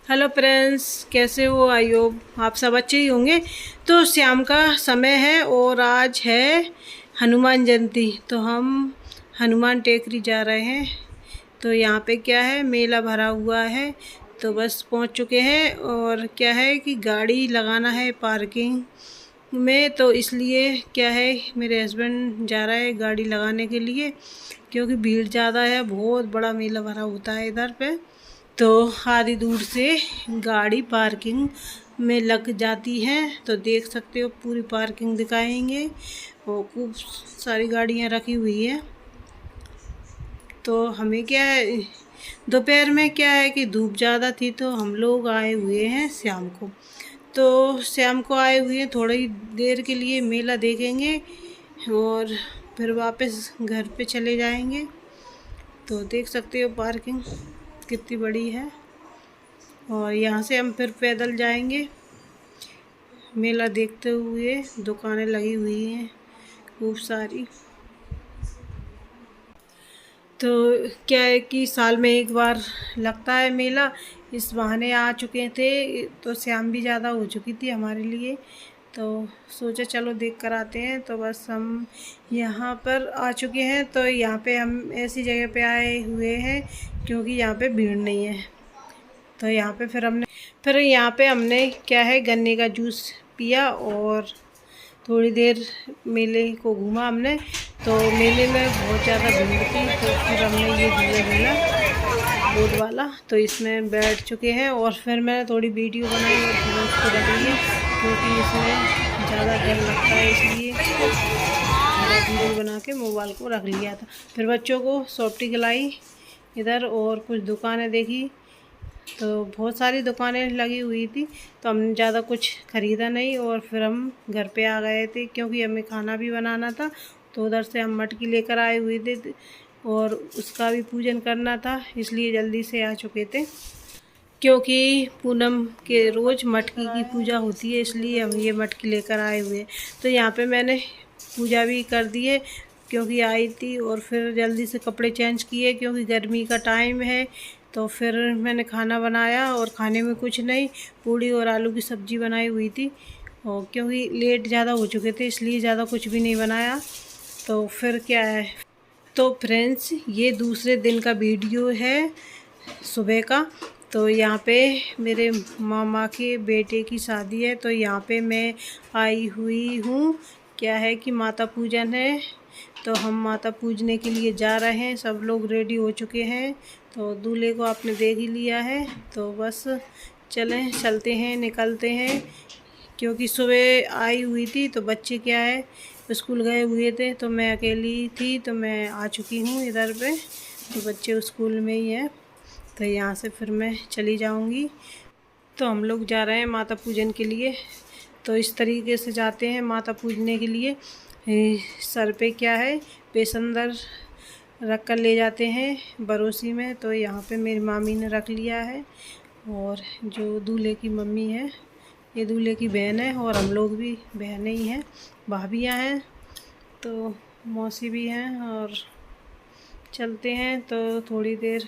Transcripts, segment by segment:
Hello friends, कैसे हो? I hope आप सब अच्छे ही होंगे। तो शाम का समय है और आज है हनुमान जयंती। तो हम हनुमान टेकरी जा रहे हैं। तो यहाँ पे क्या है, मेला भरा हुआ है। तो बस पहुँच चुके हैं और क्या है कि गाड़ी लगाना है पार्किंग में। तो इसलिए क्या है, मेरे हस्बैंड जा रहा है गाड़ी लगाने के लिए, क्योंकि भीड़ ज़्यादा है। बहुत बड़ा मेला भरा होता है इधर पे। तो आधी दूर से गाड़ी पार्किंग में लग जाती है। तो देख सकते हो, पूरी पार्किंग दिखाएंगे और खूब सारी गाड़ियां रखी हुई है। तो हमें क्या है, दोपहर में क्या है कि धूप ज़्यादा थी, तो हम लोग आए हुए हैं शाम को। तो शाम को आए हुए हैं, थोड़ी देर के लिए मेला देखेंगे और फिर वापस घर पे चले जाएंगे। तो देख सकते हो पार्किंग कितनी बड़ी है। और यहाँ से हम फिर पैदल जाएंगे मेला देखते हुए। दुकानें लगी हुई हैं खूब सारी। तो क्या है कि साल में एक बार लगता है मेला, इस बहाने आ चुके थे। तो शाम भी ज़्यादा हो चुकी थी हमारे लिए, तो सोचा चलो देख कर आते हैं। तो बस हम यहाँ पर आ चुके हैं। तो यहाँ पे हम ऐसी जगह पे आए हुए हैं क्योंकि यहाँ पे भीड़ नहीं है। तो यहाँ पे फिर यहाँ पे हमने क्या है, गन्ने का जूस पिया और थोड़ी देर मेले को घूमा हमने। तो मेले में बहुत ज़्यादा भीड़ थी, तो फिर हमने ये झूला झूला बोट वाला, तो इसमें बैठ चुके हैं। और फिर मैंने थोड़ी वीडियो बनाई और फिर उसको रख ली है, क्योंकि इसमें ज़्यादा डर लगता है, इसलिए वीडियो बना के मोबाइल को रख लिया था। फिर बच्चों को सॉफ्टी खिलाई इधर और कुछ दुकानें देखी। तो बहुत सारी दुकानें लगी हुई थी, तो हमने ज़्यादा कुछ ख़रीदा नहीं और फिर हम घर पे आ गए थे, क्योंकि हमें खाना भी बनाना था। तो उधर से हम मटकी लेकर आए हुए थे और उसका भी पूजन करना था, इसलिए जल्दी से आ चुके थे। क्योंकि पूनम के रोज़ मटकी की पूजा होती है, इसलिए हम ये मटकी लेकर आए हुए हैं। तो यहाँ पे मैंने पूजा भी कर दी है, क्योंकि आई थी। और फिर जल्दी से कपड़े चेंज किए, क्योंकि गर्मी का टाइम है। तो फिर मैंने खाना बनाया और खाने में कुछ नहीं, पूड़ी और आलू की सब्ज़ी बनाई हुई थी। और क्योंकि लेट ज़्यादा हो चुके थे, इसलिए ज़्यादा कुछ भी नहीं बनाया। तो फिर क्या है, तो फ्रेंड्स ये दूसरे दिन का वीडियो है सुबह का। तो यहाँ पे मेरे मामा के बेटे की शादी है, तो यहाँ पे मैं आई हुई हूँ। क्या है कि माता पूजन है, तो हम माता पूजने के लिए जा रहे हैं। सब लोग रेडी हो चुके हैं। तो दूल्हे को आपने देख ही लिया है, तो बस चलते हैं, निकलते हैं। क्योंकि सुबह आई हुई थी, तो बच्चे क्या है स्कूल गए हुए थे, तो मैं अकेली थी। तो मैं आ चुकी हूँ इधर पे, तो बच्चे स्कूल में ही हैं। तो यहाँ से फिर मैं चली जाऊँगी। तो हम लोग जा रहे हैं माता पूजन के लिए। तो इस तरीके से जाते हैं माता पूजने के लिए। सर पे क्या है, बेसंदर रख कर ले जाते हैं बरोसी में। तो यहाँ पे मेरी मामी ने रख लिया है। और जो दूल्हे की मम्मी है, ये दूल्हे की बहन है, और हम लोग भी बहनें ही हैं, भाभियाँ हैं। तो मौसी भी हैं। और चलते हैं। तो थोड़ी देर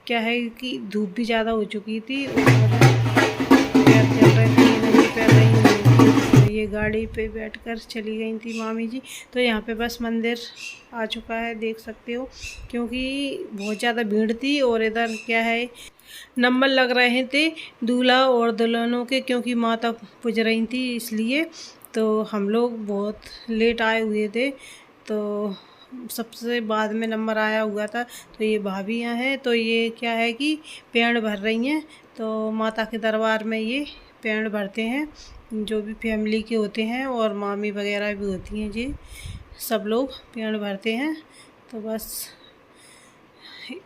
क्या है कि धूप भी ज़्यादा हो चुकी थी और पैर चल रहे थे, नहीं पैर नहीं हुए थे। तो ये गाड़ी पे बैठकर चली गई थी मामी जी। तो यहाँ पे बस मंदिर आ चुका है, देख सकते हो। क्योंकि बहुत ज़्यादा भीड़ थी और इधर क्या है, नंबर लग रहे थे दूल्हा और दुल्हनों के, क्योंकि माता पूज रही थी इसलिए। तो हम लोग बहुत लेट आए हुए थे, तो सबसे बाद में नंबर आया हुआ था। तो ये भाभियाँ हैं, तो ये क्या है कि पेड़ भर रही हैं। तो माता के दरबार में ये पेड़ भरते हैं, जो भी फैमिली के होते हैं, और मामी वगैरह भी होती हैं जी, सब लोग पेड़ भरते हैं। तो बस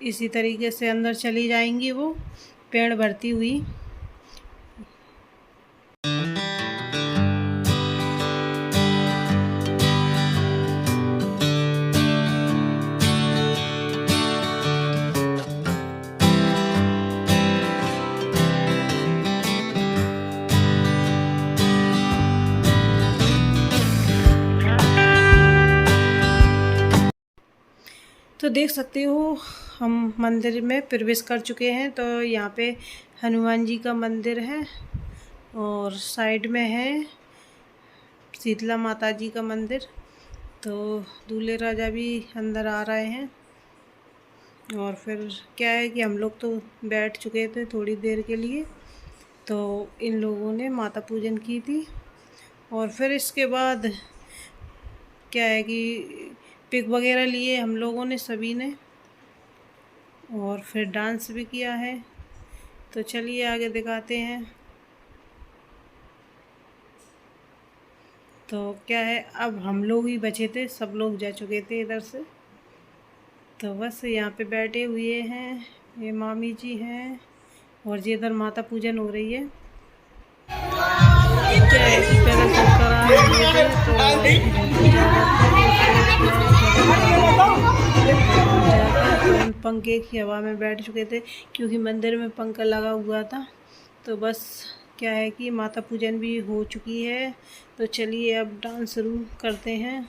इसी तरीके से अंदर चली जाएंगी वो पेड़ भरती हुई। तो देख सकते हो हम मंदिर में प्रवेश कर चुके हैं। तो यहाँ पे हनुमान जी का मंदिर है और साइड में है शीतला माता जी का मंदिर। तो दूल्हे राजा भी अंदर आ रहे हैं। और फिर क्या है कि हम लोग तो बैठ चुके थे थोड़ी देर के लिए, तो इन लोगों ने माता पूजन की थी। और फिर इसके बाद क्या है कि पिक वगैरह लिए हम लोगों ने सभी ने, और फिर डांस भी किया है। तो चलिए आगे दिखाते हैं। तो क्या है, अब हम लोग ही बचे थे, सब लोग जा चुके थे इधर से। तो बस यहाँ पे बैठे हुए हैं, ये मामी जी हैं और ये इधर माता पूजन हो रही है। क्या है कि पैदल चल कर आए हुए थे तो हम पंखे की हवा में बैठ चुके थे क्योंकि मंदिर में पंखा लगा हुआ था। तो बस क्या है कि माता पूजन भी हो चुकी है। तो चलिए अब डांस शुरू करते हैं।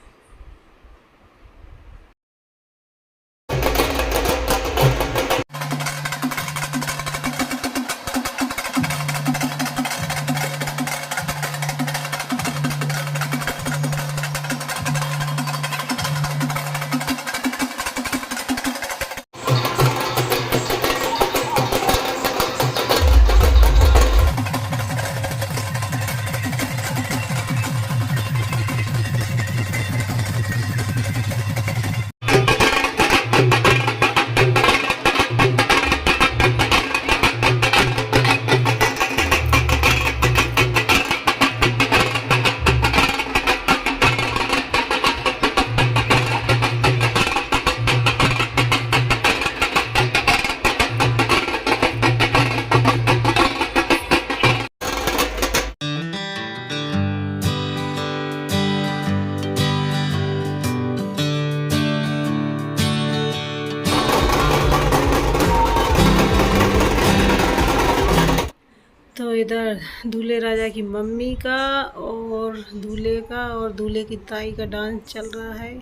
तो इधर दूल्हे राजा की मम्मी का और दूल्हे का और दूल्हे की ताई का डांस चल रहा है।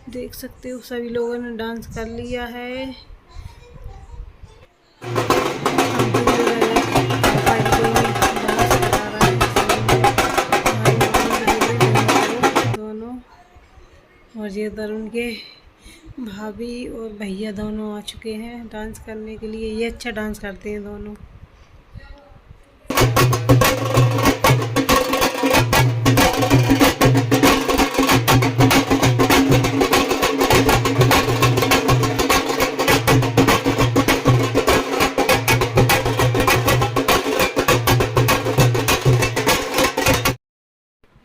देख सकते हो सभी लोगों ने डांस कर लिया है। दोनों, और ये इधर उनके भाभी और भैया दोनों आ चुके हैं डांस करने के लिए। ये अच्छा डांस करते हैं दोनों।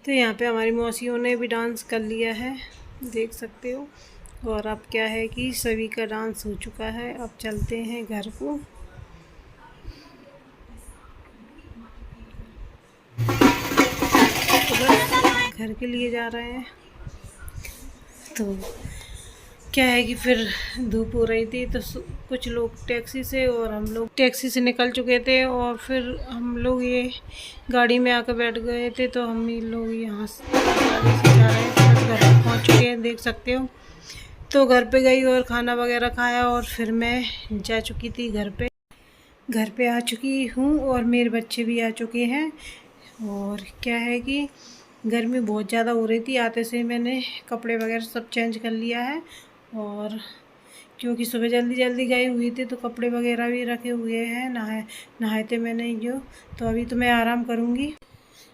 तो यहाँ पे हमारी मौसियों ने भी डांस कर लिया है, देख सकते हो। और अब क्या है कि सभी का डांस हो चुका है। अब चलते हैं घर को। तो घर के लिए जा रहे हैं। तो क्या है कि फिर धूप हो रही थी तो कुछ लोग टैक्सी से और हम लोग टैक्सी से निकल चुके थे। और फिर हम लोग ये गाड़ी में आकर बैठ गए थे। तो हम ये लोग यहाँ से गाड़ी से जा रहे हैं, घर पहुँच चुके हैं, देख सकते हो। तो घर पे गई और खाना वगैरह खाया और फिर मैं जा चुकी थी घर पे आ चुकी हूँ और मेरे बच्चे भी आ चुके हैं। और क्या है कि गर्मी बहुत ज़्यादा हो रही थी, आते से मैंने कपड़े वगैरह सब चेंज कर लिया है। और क्योंकि सुबह जल्दी जल्दी गई हुई थी तो कपड़े वगैरह भी रखे हुए हैं, नहाए थे मैंने जो। तो अभी तो मैं आराम करूँगी।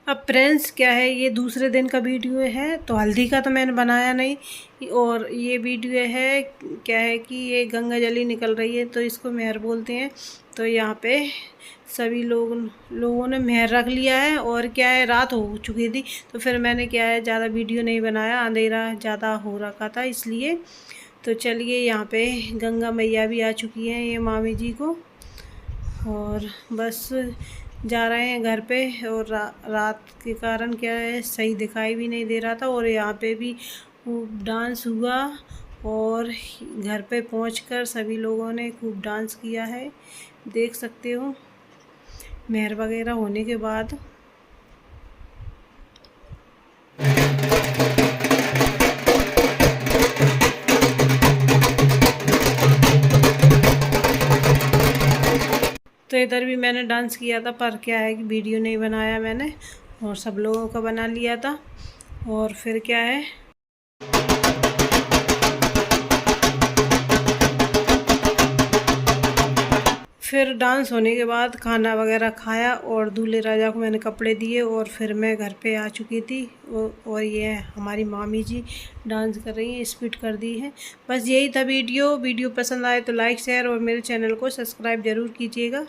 अब फ्रेंड्स क्या है, ये दूसरे दिन का वीडियो है। तो हल्दी का तो मैंने बनाया नहीं। और ये वीडियो है, क्या है कि ये गंगा जली निकल रही है तो इसको मेहर बोलते हैं। तो यहाँ पे सभी लोगों ने मेहर रख लिया है। और क्या है, रात हो चुकी थी तो फिर मैंने क्या है ज़्यादा वीडियो नहीं बनाया, अंधेरा ज़्यादा हो रखा था इसलिए। तो चलिए यहाँ पे गंगा मैया भी आ चुकी हैं, ये मामी जी को। और बस जा रहे हैं घर पे। और रात के कारण क्या है सही दिखाई भी नहीं दे रहा था। और यहाँ पे भी डांस हुआ और घर पे पहुंचकर सभी लोगों ने खूब डांस किया है, देख सकते हो। मेहर वगैरह होने के बाद तो इधर भी मैंने डांस किया था, पर क्या है कि वीडियो नहीं बनाया मैंने, और सब लोगों का बना लिया था। और फिर क्या है, फिर डांस होने के बाद खाना वगैरह खाया और दूल्हे राजा को मैंने कपड़े दिए और फिर मैं घर पे आ चुकी थी। और ये हमारी मामी जी डांस कर रही हैं, स्पीड कर दी है। बस यही था वीडियो पसंद आए तो लाइक शेयर और मेरे चैनल को सब्सक्राइब ज़रूर कीजिएगा।